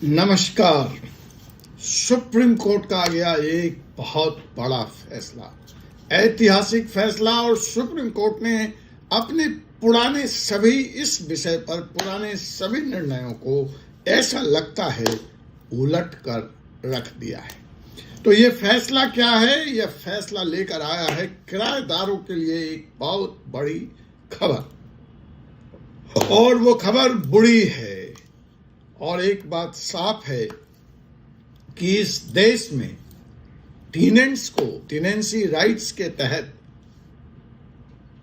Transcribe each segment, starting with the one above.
नमस्कार। Supreme court का आ गया एक बहुत बड़ा फैसला, ऐतिहासिक फैसला। और सुप्रीम कोर्ट ने अपने पुराने सभी इस विषय पर पुराने सभी निर्णयों को ऐसा लगता है उलट कर रख दिया है। तो ये फैसला क्या है? यह फैसला लेकर आया है किराएदारों के लिए एक बहुत बड़ी खबर, और वो खबर बुरी है। और एक बात साफ है कि इस देश में टीनेंट्स को टीनेंसी राइट्स के तहत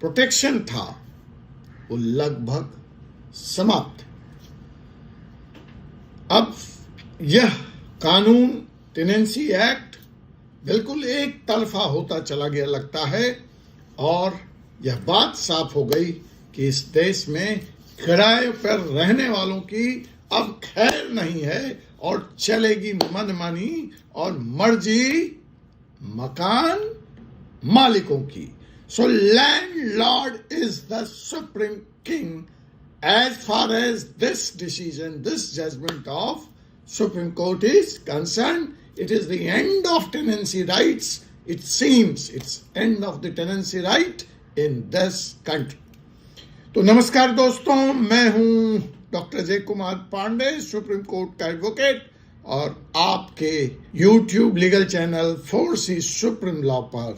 प्रोटेक्शन था, वो लगभग समाप्त। अब यह कानून टीनेंसी एक्ट बिल्कुल एक तरफा होता चला गया लगता है, और यह बात साफ हो गई कि इस देश में किराए पर रहने वालों की अब खैर नहीं है, और चलेगी मनमानी और मर्जी मकान मालिकों की। So landlord is the supreme king as far as this decision, this judgment of Supreme Court is concerned. It is the end of tenancy rights. It seems it's end of the tenancy right in this country. तो नमस्कार दोस्तों, मैं हूं doctor जय Kumar Pandey, supreme court का advocate, और आपके YouTube legal channel 4C supreme law पर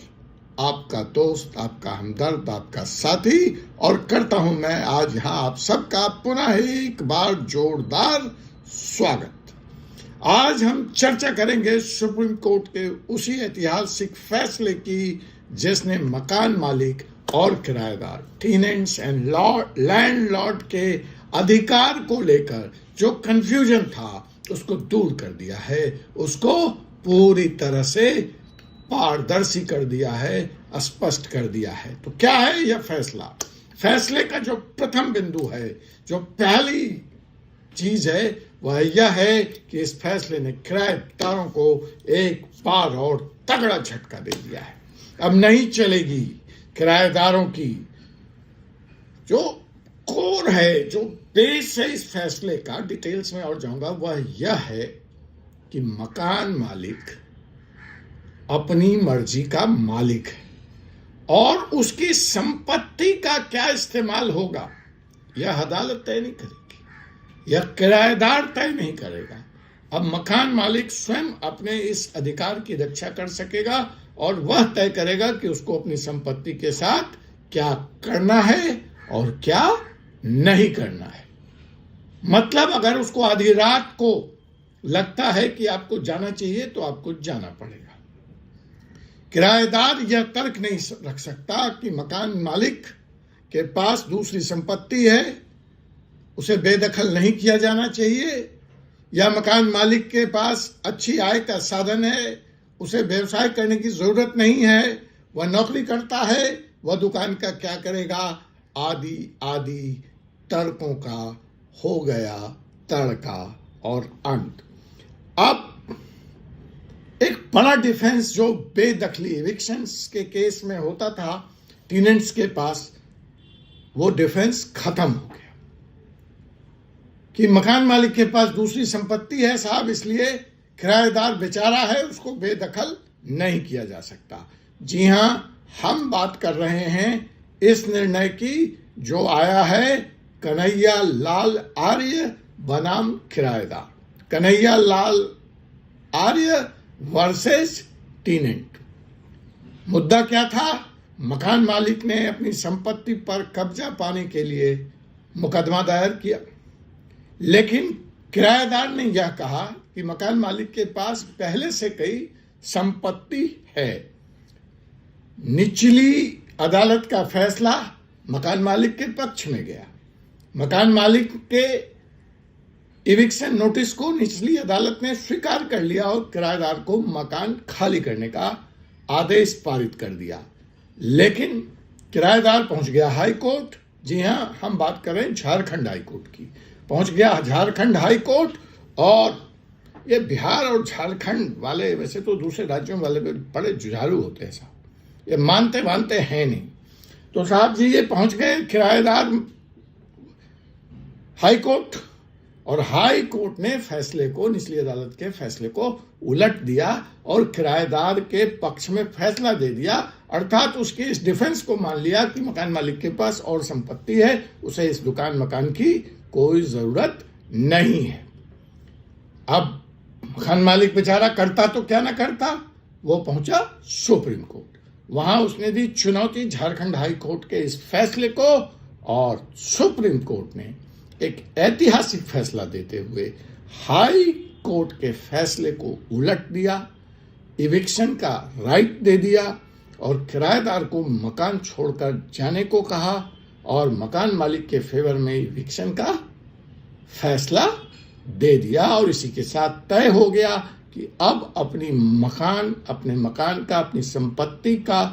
आपका दोस्त, आपका हमदर्द, आपका साथी। और करता हूं मैं आज यहां आप सबका पुनः एक बार जोरदार स्वागत। आज हम चर्चा करेंगे सुप्रीम कोर्ट के उसी ऐतिहासिक फैसले की जिसने मकान मालिक और किराएदार, टेनेंट्स एंड लैंडलॉर्ड के अधिकार को लेकर जो कंफ्यूजन था उसको दूर कर दिया है, उसको पूरी तरह से पारदर्शी कर दिया है, स्पष्ट कर दिया है। तो क्या है यह फैसला? फैसले का जो प्रथम बिंदु है, जो पहली चीज है, वह यह है कि इस फैसले ने किराएदारों को एक बार और तगड़ा झटका दे दिया है। अब नहीं चलेगी किराएदारों की जो कोर है, जो बेस है इस फैसले का, डिटेल्स में और जाऊंगा, वह यह है कि मकान मालिक अपनी मर्जी का मालिक है, और उसकी संपत्ति का क्या इस्तेमाल होगा यह अदालत तय नहीं करेगी, यह किराएदार तय नहीं करेगा। अब मकान मालिक स्वयं अपने इस अधिकार की रक्षा कर सकेगा, और वह तय करेगा कि उसको अपनी संपत्ति के साथ क्या करना है और क्या नहीं करना है। मतलब अगर उसको आधी रात को लगता है कि आपको जाना चाहिए तो आपको जाना पड़ेगा। किराएदार यह तर्क नहीं रख सकता कि मकान मालिक के पास दूसरी संपत्ति है, उसे बेदखल नहीं किया जाना चाहिए, या मकान मालिक के पास अच्छी आय का साधन है, उसे व्यवसाय करने की जरूरत नहीं है, वह नौकरी करता है, वह दुकान का क्या करेगा, आदि आदि तर्कों का हो गया तड़का और अंत। अब एक बड़ा डिफेंस जो बेदखली इविक्शंस के केस में होता था टेनेंट्स के पास, वो डिफेंस खत्म हो गया कि मकान मालिक के पास दूसरी संपत्ति है साहब, इसलिए किराएदार बेचारा है, उसको बेदखल नहीं किया जा सकता। जी हां, हम बात कर रहे हैं इस निर्णय की जो आया है कन्हैया लाल आर्य बनाम किराएदार, कन्हैया लाल आर्य वर्सेस टेनेंट। मुद्दा क्या था? मकान मालिक ने अपनी संपत्ति पर कब्जा पाने के लिए मुकदमा दायर किया, लेकिन किराएदार ने यह कहा कि मकान मालिक के पास पहले से कई संपत्ति है। निचली अदालत का फैसला मकान मालिक के पक्ष में गया। मकान मालिक के इविक्शन नोटिस को निचली अदालत ने स्वीकार कर लिया और किराएदार को मकान खाली करने का आदेश पारित कर दिया। लेकिन किराएदार पहुंच गया हाई कोर्ट। जी हां, हम बात कर रहे हैं झारखंड हाई कोर्ट की। पहुंच गया झारखंड हाई कोर्ट, और ये बिहार और झारखंड वाले, वैसे तो दूसरे राज्यों वाले बड़े जुझारू होते हैं साहब, ये मानते हैं नहीं। तो साहब जी ये पहुंच गए किराएदार हाई कोर्ट, और हाई कोर्ट ने फैसले को, निचली अदालत के फैसले को उलट दिया और किराएदार के पक्ष में फैसला दे दिया। अर्थात उसके इस डिफेंस को मान लिया कि मकान मालिक के पास और संपत्ति है, उसे इस दुकान मकान की कोई जरूरत नहीं है। अब मकान मालिक बेचारा करता तो क्या ना करता, वो पहुंचा सुप्रीम कोर्ट। वहां उसने दी चुनौती झारखंड हाई कोर्ट के इस फैसले को, और सुप्रीम कोर्ट ने एक ऐतिहासिक फैसला देते हुए हाई कोर्ट के फैसले को उलट दिया, इविक्शन का राइट दे दिया और किराएदार को मकान छोड़कर जाने को कहा और मकान मालिक के फेवर में इविक्शन का फैसला दे दिया। और इसी के साथ तय हो गया कि अब अपने मकान का, अपनी संपत्ति का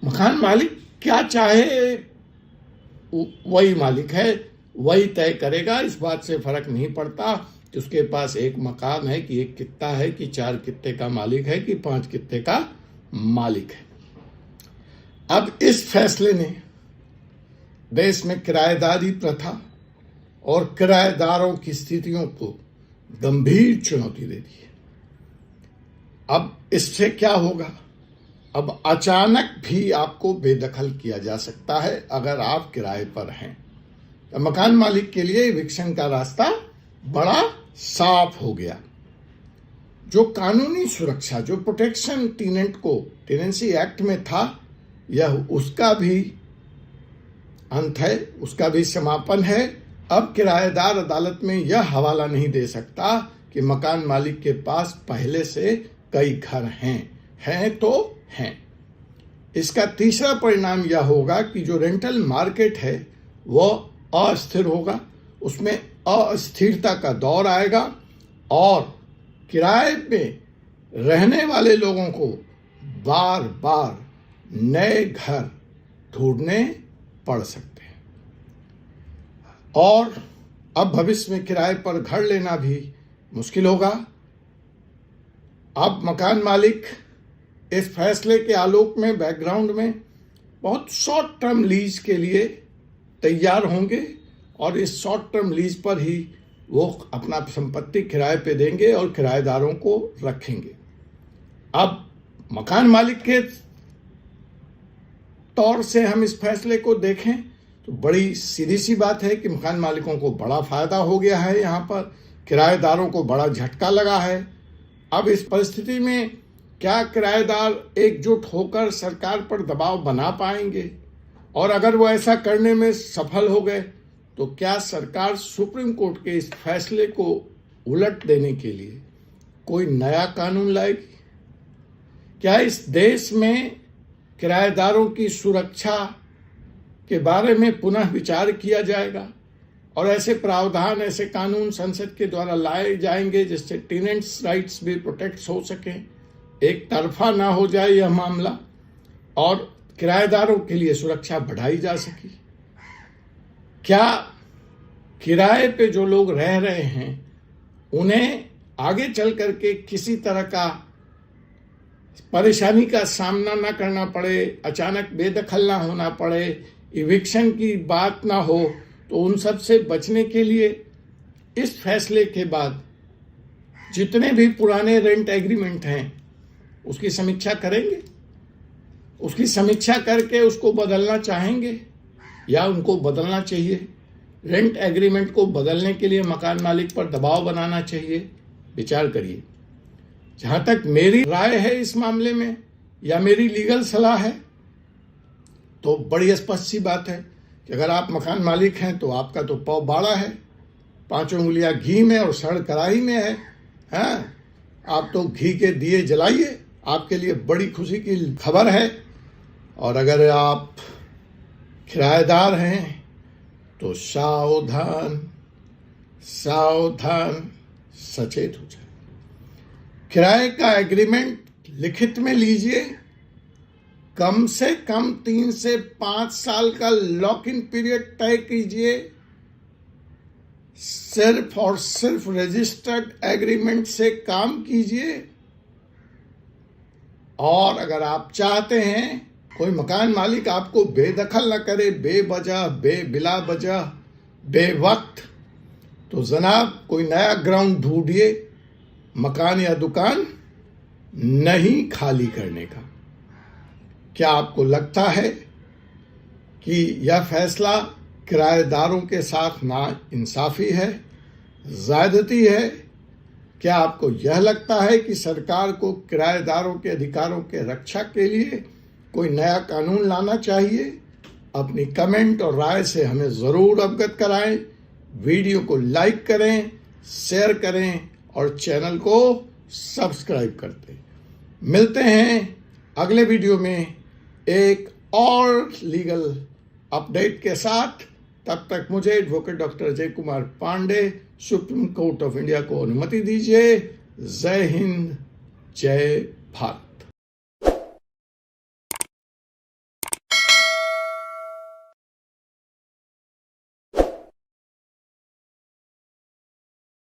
मकान मालिक क्या चाहे वही मालिक है, वही तय करेगा। इस बात से फर्क नहीं पड़ता कि उसके पास एक मकान है, कि एक कित्ता है, कि 4 कित्ते का मालिक है, कि 5 कित्ते का मालिक है। अब इस फैसले ने देश में किराएदारी प्रथा और किराएदारों की स्थितियों को गंभीर चुनौती दे दी है। अब इससे क्या होगा? अब अचानक भी आपको बेदखल किया जा सकता है अगर आप किराए पर हैं। तो मकान मालिक के लिए इविक्शन का रास्ता बड़ा साफ हो गया। जो कानूनी सुरक्षा, जो प्रोटेक्शन टेनेंट को टेनेंसी एक्ट में था, यह उसका भी अंत है, उसका भी समापन है। अब किराएदार अदालत में यह हवाला नहीं दे सकता कि मकान मालिक के पास पहले से कई घर हैं तो हैं। इसका तीसरा परिणाम यह होगा कि जो रेंटल मार्केट है वह अस्थिर होगा, उसमें अस्थिरता का दौर आएगा और किराए पे रहने वाले लोगों को बार बार नए घर ढूंढने पड़ सकते हैं और अब भविष्य में किराए पर घर लेना भी मुश्किल होगा। अब मकान मालिक इस फैसले के आलोक में, बैकग्राउंड में बहुत शॉर्ट टर्म लीज के लिए तैयार होंगे और इस शॉर्ट टर्म लीज पर ही वो अपना संपत्ति किराए पे देंगे और किराएदारों को रखेंगे। अब मकान मालिक के तौर से हम इस फैसले को देखें तो बड़ी सीधी सी बात है कि मकान मालिकों को बड़ा फायदा हो गया है, यहाँ पर किराएदारों को बड़ा झटका लगा है। अब इस परिस्थिति में क्या किराएदार एकजुट होकर सरकार पर दबाव बना पाएंगे? और अगर वो ऐसा करने में सफल हो गए तो क्या सरकार सुप्रीम कोर्ट के इस फैसले को उलट देने के लिए कोई नया कानून लाएगी? क्या इस देश में किराएदारों की सुरक्षा के बारे में पुनः विचार किया जाएगा और ऐसे प्रावधान, ऐसे कानून संसद के द्वारा लाए जाएंगे जिससे टेनेंट्स राइट्स भी प्रोटेक्ट हो सकें, एक तरफा ना हो जाए यह मामला और किराएदारों के लिए सुरक्षा बढ़ाई जा सके? क्या किराए पे जो लोग रह रहे हैं उन्हें आगे चल करके किसी तरह का परेशानी का सामना ना करना पड़े, अचानक बेदखल ना होना पड़े, इविक्शन की बात ना हो, तो उन सब से बचने के लिए इस फैसले के बाद जितने भी पुराने रेंट एग्रीमेंट हैं उसकी समीक्षा करेंगे, उसकी समीक्षा करके उसको बदलना चाहेंगे या उनको बदलना चाहिए? रेंट एग्रीमेंट को बदलने के लिए मकान मालिक पर दबाव बनाना चाहिए? विचार करिए। जहां तक मेरी राय है इस मामले में या मेरी लीगल सलाह है तो बड़ी स्पष्ट सी बात है कि अगर आप मकान मालिक हैं तो आपका तो पौ बाड़ा है, 5 उंगलियां घी में और सड़ कढ़ाई में है। हाँ, आप तो घी के दिए जलाइए, आपके लिए बड़ी खुशी की खबर है। और अगर आप किराएदार हैं तो सावधान सावधान, सचेत हो जाए। किराए का एग्रीमेंट लिखित में लीजिए, कम से कम 3 से 5 साल का लॉक इन पीरियड तय कीजिए, सिर्फ और सिर्फ रजिस्टर्ड एग्रीमेंट से काम कीजिए। और अगर आप चाहते हैं कोई मकान मालिक आपको बेदखल न करे, बेवजह, बिला वजह, बेवक्त, तो जनाब कोई नया ग्राउंड ढूंढिए मकान या दुकान नहीं खाली करने का। क्या आपको लगता है कि यह फैसला किराएदारों के साथ नाइंसाफी है, ज़्यादती है? क्या आपको यह लगता है कि सरकार को किराएदारों के अधिकारों के रक्षा के लिए कोई नया कानून लाना चाहिए? अपनी कमेंट और राय से हमें ज़रूर अवगत कराएं। वीडियो को लाइक करें, शेयर करें और चैनल को सब्सक्राइब करते। मिलते हैं अगले वीडियो में एक और लीगल अपडेट के साथ। तब तक मुझे advocate doctor Ajay Kumar Pandey, supreme court of India को अनुमति दीजिए। जय हिंद, जय भारत।